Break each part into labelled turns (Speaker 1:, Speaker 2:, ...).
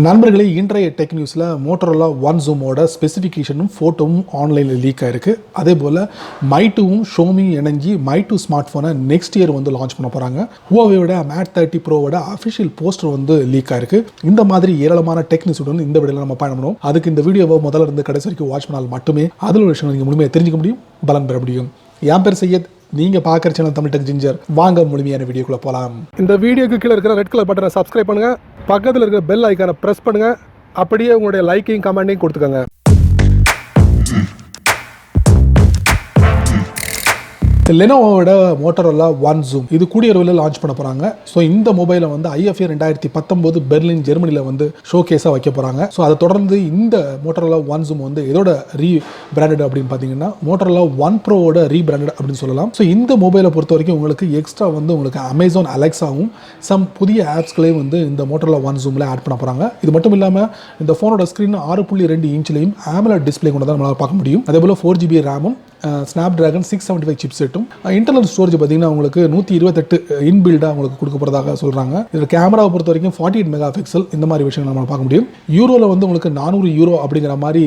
Speaker 1: நண்பர்களே, இன்றைய டெக் நியூஸில் மோட்டோரோலா ஒன் ஜூமோட ஸ்பெசிஃபிகேஷனும் ஃபோட்டோவும் ஆன்லைனில் லீக் ஆயிருக்கு. அதே போல் மைட்டுவும் ஷோமியும் இணைஞ்சி மைட்டு ஸ்மார்ட் ஃபோனை நெக்ஸ்ட் இயர் வந்து லான்ச் பண்ண போகிறாங்க. ஹுவாவேயோட V30 ப்ரோவோட அஃபிஷியல் போஸ்டர் வந்து லீக் ஆயிருக்கு. இந்த மாதிரி ஏராளமான டெக் நியூஸுடன் இந்த வீடியோவில் நம்ம பயணம். அதுக்கு இந்த வீடியோவை முதல்ல இருந்து கடைசி வரைக்கும் வாட்ச் பண்ணால் மட்டுமே அதில் ஒரு விஷயம் நீங்கள் முழுமையாக தெரிஞ்சுக்க முடியும், பலன் பெற முடியும். என் பேர் சையத், நீங்க பார்க்குற சேனல் தமிழ் டெக் ஜிஞ்சர். வாங்க முழுமையான வீடியோக்குள்ள போகலாம்.
Speaker 2: இந்த வீடியோக்கு கீழே இருக்கிற ரெட் கலர் பட்டனை சப்ஸ்கிரைப் பண்ணுங்க, பக்கத்தில் இருக்கிற பெல் ஐக்கானை பிரஸ் பண்ணுங்க, அப்படியே உங்களுடைய லைக்கையும் கமெண்ட்டையும் கொடுத்துக்கோங்க.
Speaker 1: லெனோவோட மோட்டோரோலா ஒன் ஜூம் இது கூடிய விரைவில் லான்ச் பண்ண போகிறாங்க. ஸோ இந்த மொபைலை வந்து IFA 2019 பெர்லின் ஜெர்மனியில் வந்து ஷோ கேஸாக வைக்க போகிறாங்க. ஸோ அதை தொடர்ந்து இந்த மோட்டோரோலா ஒன் ஜூம் வந்து இதோட ரீபிராண்டட் அப்படின்னு பார்த்தீங்கன்னா மோட்டோரோலா ஒன் ப்ரோவோட ரீபிராண்டட் அப்படின்னு சொல்லலாம். ஸோ இந்த மொபைலை பொறுத்த வரைக்கும் உங்களுக்கு எக்ஸ்ட்ரா வந்து உங்களுக்கு அமேசான் அலெக்ஸாவும் சம் புதிய ஆப்ஸ்களையும் வந்து இந்த மோட்டோரோலா ஒன் ஜூமில் ஆட் பண்ண போகிறாங்க. இது மட்டும் இல்லாமல் இந்த ஃபோனோட ஸ்க்ரீன் 6.2 இன்ச்லையும் AMOLED டிஸ்பிளே கொண்டு தான் நம்மளால் பார்க்க முடியும். அதே போல் 4GB ரேமும் ஸ்னாப்டிராகன் 675 சிப்செட்டும் இன்டர்னல் ஸ்டோரேஜ் பார்த்தீங்கன்னா உங்களுக்கு 128 இன்பில்டாக உங்களுக்கு கொடுக்க போகிறதாக சொல்கிறாங்க. இதில் கேமராவை பொறுத்த வரைக்கும் 48 மெகா பிக்சல் இந்த மாதிரி விஷயங்கள் நம்ம பார்க்க முடியும். யூரோவில் வந்து உங்களுக்கு 400 யூரோ அப்படிங்கிற மாதிரி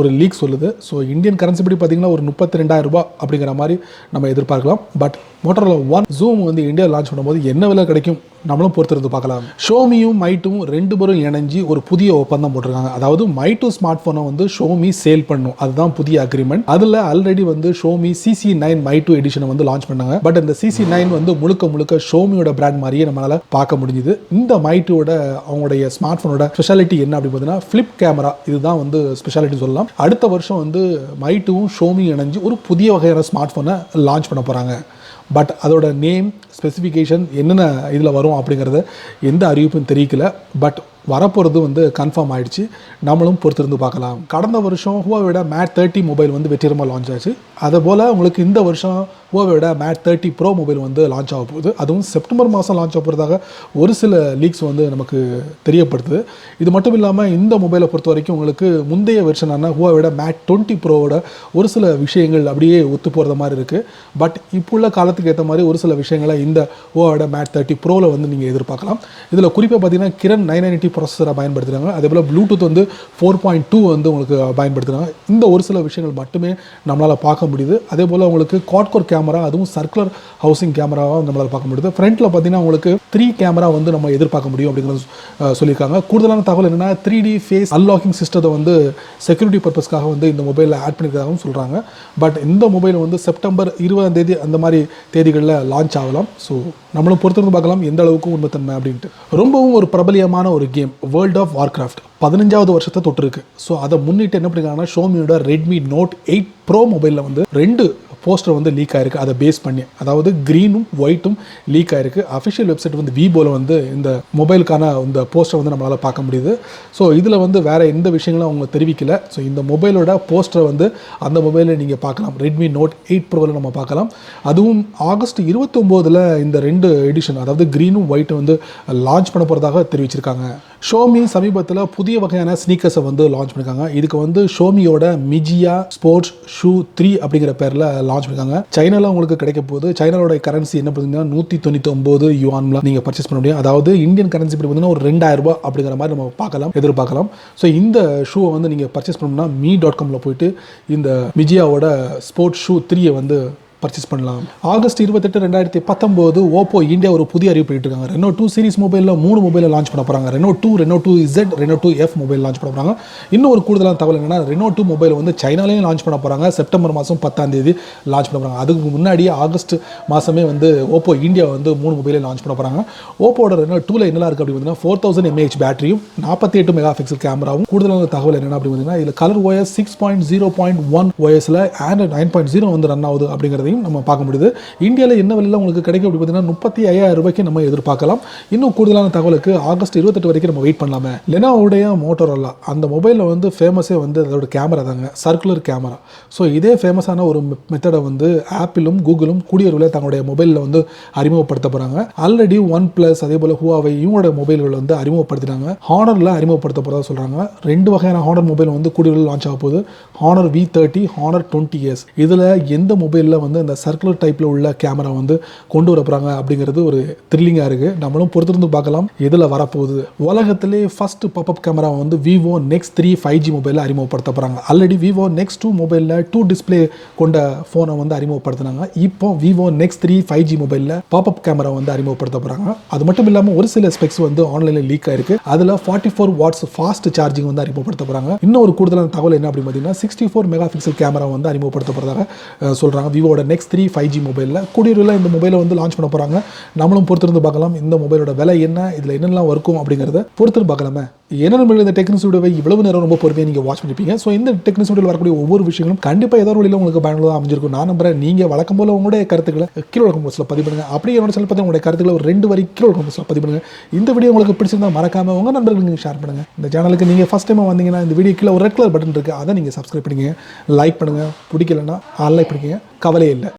Speaker 1: ஒரு லீக் சொல்லுது. ஸோ இந்தியன் கரன்சி படி பார்த்தீங்கன்னா ஒரு 32,000 ரூபாய் அப்படிங்கிற மாதிரி நம்ம எதிர்பார்க்கலாம். பட் மோட்டோரோலா ஒன் ஜூம் வந்து இந்தியா லான்ச் பண்ணும்போது என்ன விலை கிடைக்கும் நம்மளும் பொறுத்திருந்து பார்க்கலாம். ஷோமியும் மைட்டும் ரெண்டு பேரும் இணைஞ்சு ஒரு புதிய ஒப்பந்தம் போட்டிருக்காங்க. அதாவது மைட்டு ஸ்மார்ட் ஃபோனை வந்து ஷோமி சேல் பண்ணும், அதுதான் புதிய அக்ரிமெண்ட். அதில் ஆல்ரெடி வந்து ஷோமி CC9 மைட்டு எடிஷனை வந்து லான்ச் பண்ணாங்க. பட் இந்த CC9 வந்து முழுக்க ஷோமியோட பிராண்ட் மாதிரியே நம்மளால பார்க்க முடிஞ்சுது. இந்த மைட்டோட அவங்களுடைய ஸ்மார்ட் ஃபோனோட ஸ்பெஷாலிட்டி என்ன அப்படின்னு பார்த்தீங்கன்னா ஃபிளிப் கேமரா, இதுதான் வந்து ஸ்பெஷாலிட்டி சொல்லலாம். அடுத்த வருஷம் வந்து மைட்டும் ஷோமியும் இணைஞ்சு ஒரு புதிய வகையான ஸ்மார்ட் ஃபோனை லான்ச் பண்ண போகிறாங்க. பட் அதோட நேம் ஸ்பெசிஃபிகேஷன் என்னென்ன இதில் வரும் அப்படிங்கிறத எந்த அறிவிப்பும் தெரிவிக்கல. பட் வரப்போகிறது வந்து கன்ஃபார்ம் ஆகிடுச்சு, நம்மளும் பொறுத்திருந்து பார்க்கலாம். கடந்த வருஷம் ஹுவாவேயோட V30 மொபைல் வந்து வெற்றிகரமாக லான்ச் ஆச்சு. அதுபோல் உங்களுக்கு இந்த வருஷம் ஹுவாவேயோட V30 ப்ரோ மொபைல் வந்து லான்ச் ஆக போகுது. அதுவும் செப்டம்பர் மாதம் லான்ச் ஆக போகிறதாக ஒரு சில லீக்ஸ் வந்து நமக்கு தெரியப்படுத்துது. இது மட்டும் இல்லாமல் இந்த மொபைலை பொறுத்த வரைக்கும் உங்களுக்கு முந்தைய வெர்ஷனான ஹுவாவேயோட V20 ப்ரோவோட ஒரு சில விஷயங்கள் அப்படியே ஒத்து போகிற மாதிரி இருக்குது. பட் இப்போ உள்ள காலத்துக்கு ஏற்ற மாதிரி ஒரு சில விஷயங்களை இந்த ஹுவாவேயோட V30 ப்ரோவில் வந்து நீங்கள் எதிர்பார்க்கலாம். இதில் குறிப்பாக பார்த்தீங்கன்னா கிரண் 990 ப்ராசஸரை பயன்படுத்துகிறாங்க. அதே போல் ப்ளூடூத் வந்து 4.2 வந்து உங்களுக்கு பயன்படுத்துகிறாங்க. இந்த ஒரு சில விஷயங்கள் மட்டுமே நம்மளால் பார்க்க முடியுது. அதே போல் உங்களுக்கு குவாட்-கோர் கேமரா, அதுவும் சர்க்குலர் ஹவுசிங் கேமராவாக நம்மளால் பார்க்க முடியுது. ஃப்ரண்ட்டில் பார்த்தீங்கன்னா உங்களுக்கு 3 கேமரா வந்து நம்ம எதிர்பார்க்க முடியும் அப்படிங்கிறது சொல்லியிருக்காங்க. கூடுதலான தகவல் என்னென்னா 3D ஃபேஸ் அன்லாக்கிங் சிஸ்டத்தை வந்து செக்யூரிட்டி பர்பஸ்க்காக வந்து இந்த மொபைலில் ஆட் பண்ணியிருக்காகவும் சொல்கிறாங்க. பட் இந்த மொபைல் வந்து செப்டம்பர் 20ஆம் தேதி அந்த மாதிரி தேதிகளில் லான்ச் ஆகலாம். ஸோ நம்மளும் பொறுத்திருந்து பார்க்கலாம் எந்த அளவுக்கு உண்மைத்தன்மை அப்படின்ட்டு. ரொம்பவும் ஒரு பிரபலியமான ஒரு கேம் வேர்ல்ட் ஆஃப் வார்கிராஃப்ட் 15வது வருஷத்தை தொட்டிருக்கு. ஸோ அதை முன்னிட்டு என்ன பண்ணிருக்காங்கன்னா ஷோமியோட Redmi Note 8 Pro மொபைலில் வந்து 2 போஸ்டர் வந்து லீக் ஆயிருக்கு. அதை பேஸ் பண்ணி, அதாவது க்ரீனும் ஒயிட்டும் லீக் ஆயிருக்கு. அஃபிஷியல் வெப்சைட் வந்து விவோவில் வந்து இந்த மொபைலுக்கான இந்த போஸ்டர் வந்து நம்மளால் பார்க்க முடியுது. ஸோ இதில் வந்து வேறு எந்த விஷயங்களும் அவங்க தெரிவிக்கல. ஸோ இந்த மொபைலோட போஸ்டரை வந்து அந்த மொபைலில் நீங்கள் பார்க்கலாம். Redmi Note 8 ப்ரோவில் நம்ம பார்க்கலாம். அதுவும் ஆகஸ்ட் 29 இந்த 2 எடிஷன், அதாவது க்ரீனும் ஒயிட்டும் வந்து லான்ச் பண்ண போகிறதாக தெரிவிச்சிருக்காங்க. ஷோமி சமீபத்தில் புதிய வகையான ஸ்னீக்கர்ஸை வந்து லான்ச் பண்ணியிருக்காங்க. இதுக்கு வந்து ஷோமியோட மிஜியா ஸ்போர்ட்ஸ் ஷூ 3 அப்படிங்கிற பேரில் லான்ச் பண்ணியிருக்காங்க. சைனாவில் உங்களுக்கு கிடைக்க போகுது. சைனாவோட கரன்சி என்ன பார்த்தீங்கன்னா 199 யுவான்ல நீங்கள் பர்ச்சேஸ் பண்ண முடியும். அதாவது இந்தியன் கரன்சி படி பார்த்தீங்கன்னா ஒரு 2000 ரூபாய் அப்படிங்கிற மாதிரி நம்ம எதிர்பார்க்கலாம். ஸோ இந்த ஷூவை வந்து நீங்கள் பர்ச்சேஸ் பண்ணணும்னா me.comல போயிட்டு இந்த மிஜியாவோட ஸ்போர்ட்ஸ் ஷூ 3 வந்து பர்ச்சேஸ் பண்ணலாம். ஆகஸ்ட் 28, 2019 ஓப்போ இந்தியா ஒரு புதிய அறிவிப்பு பண்ணிட்டுருக்காங்க. Reno2 சீரிஸ் மொபைலில் 3 மொபைலை லான்ச் பண்ண போகிறாங்க. Reno2, Reno2Z, Reno2F mobile launch பண்ண போகிறாங்க. இன்னும் ஒரு கூடுதலான தகவல் என்னன்னா Reno2 மொபைல் வந்து சைனாலையும் லான்ச் பண்ண போகிறாங்க. செப்டம்பர் மாதம் 10ஆம் தேதி லான்ச் பண்ண போகிறாங்க. அதுக்கு முன்னாடியே ஆகஸ்ட் மாதமே வந்து ஓப்போ இந்தியா வந்து 3 மொபைலை லான்ச் பண்ண போகிறாங்க. ஓப்போட Reno2ல என்னெல்லாம் இருக்குது அப்படின்னு பார்த்தீங்கன்னா 4000 mAh பேட்டரியும் 48 மெகா பிக்சல் கேமராவும். கூடுதலான தகவல் என்னென்ன அப்படின்னு பார்த்தீங்கன்னா இதில் கலர் OS 6.0.1 OSல Android 9.0 வந்து ரன் ஆகுது அப்படிங்கிறது நம்ம பார்க்க முடியுது. இந்தியாவில் என்ன விலையில் உங்களுக்கு கிடைக்கும் அப்படி பார்த்தீங்கன்னா 35,000 ரூபாய்க்கு நம்ம எதிர்பார்க்கலாம். இன்னும் கூடுதலான தகவலுக்கு ஆகஸ்ட் 28 வரைக்கும் நம்ம வெயிட் பண்ணலாமே. லெனோவோடைய மோட்டோரோலா அந்த மொபைலில் வந்து ஃபேமஸே வந்து அதோட கேமரா தாங்க, சர்க்குலர் கேமரா. ஸோ இதே ஃபேமஸான ஒரு மெத்தடை வந்து ஆப்பிளும் கூகுளும் கூடிய விரைவில் தங்களுடைய மொபைலில் வந்து அறிமுகப்படுத்த போகிறாங்க. ஆல்ரெடி OnePlus அதே போல் Huawei இவங்களோட மொபைல்கள் வந்து அறிமுகப்படுத்தினாங்க. ஹானரில் அறிமுகப்படுத்த போகிறதா சொல்கிறாங்க. 2 வகையான ஹானர் மொபைல் வந்து கூடிய விரைவில் லான்ச் ஆக போகுது. Honor V30, Honor 20s. இதில் எந்த மொபைலில் வந்து வந்து அந்த சர்க்குலர் டைப்பில் உள்ள கேமரா வந்து கொண்டு வர போகிறாங்க அப்படிங்கிறது ஒரு த்ரில்லிங்காக இருக்குது. நம்மளும் பொறுத்திருந்து பார்க்கலாம் எதில் வரப்போகுது. உலகத்திலே ஃபர்ஸ்ட் பாப்அப் கேமரா வந்து Vivo NEX 3 5G மொபைலில் அறிமுகப்படுத்த போகிறாங்க. ஆல்ரெடி Vivo NEX 2 மொபைலில் 2 டிஸ்பிளே கொண்ட ஃபோனை வந்து அறிமுகப்படுத்தினாங்க. இப்போ Vivo NEX 3 5G மொபைலில் பாப்அப் கேமரா வந்து அறிமுகப்படுத்த போகிறாங்க. அது மட்டும் இல்லாமல் ஒரு சில ஸ்பெக்ஸ் வந்து ஆன்லைனில் லீக் ஆயிருக்கு. அதில் 44 வாட்ஸ் ஃபாஸ்ட் சார்ஜிங் வந்து அறிமுகப்படுத்த போகிறாங்க. இன்னும் ஒரு கூடுதலான தகவல் என்ன அப்படின்னு பார்த்தீங்கன்னா 64 மெகா பிக்சல் கேமரா வந்து அறிமுகப்படுத்த போகிறதாக சொல்கிறாங்க. விவோட NEX 3 5G மொபைலில் கூடிய இந்த மொபைலை வந்து லான்ச் பண்ண போகிறாங்க. நம்மளும் பொறுத்திருந்து பார்க்கலாம் இந்த மொபைலோட விலை என்ன, இதில் என்னெல்லாம் இருக்கும் அப்படிங்கிறத பொறுத்திருந்து பார்க்கலாமே. என்ன இந்த டெக்னிக்ஸ் வீடியோவை இவ்வளவு நேரம் ரொம்ப பொறுமையாக நீங்கள் வாட்ச் பண்ணிப்பீங்க. ஸோ இந்த டெக்னிக்ஸ் வீடியோவில் வரக்கூடிய ஒவ்வொரு விஷயங்களும் கண்டிப்பாக ஏதோ வழியில் உங்களுக்கு பயனுள்ளதாக அமைஞ்சிருக்கும் நான் நம்புறேன். நீங்கள் வழக்கம் போல உங்களுடைய கருத்துக்களை கீழே கமெண்ட்ஸில் பதிவு பண்ணுங்க. அப்படியே என்னோட சேனல் பற்றி உங்களுடைய கருத்துக்களை ஒரு 2 வரி கீழே கமெண்ட்ஸில் பதிவு பண்ணுங்க. இந்த வீடியோ உங்களுக்கு பிடிச்சிருந்தா மறக்காம உங்கள் நண்பர்களுக்கு நீங்கள் ஷேர் பண்ணுங்க. இந்த சேனலுக்கு நீங்கள் ஃபர்ஸ்ட் டைம் வந்தீங்கன்னா இந்த வீடியோ கீழே ஒரு ரெட் கலர் பட்டன் இருக்குது, அதை நீங்கள் சப்ஸ்கிரைப் பண்ணிக்கங்க. லைக் பண்ணுங்கள், பிடிக்கலன்னா அன்லைக் பண்ணிக்கங்க, கவலையே இல்லை.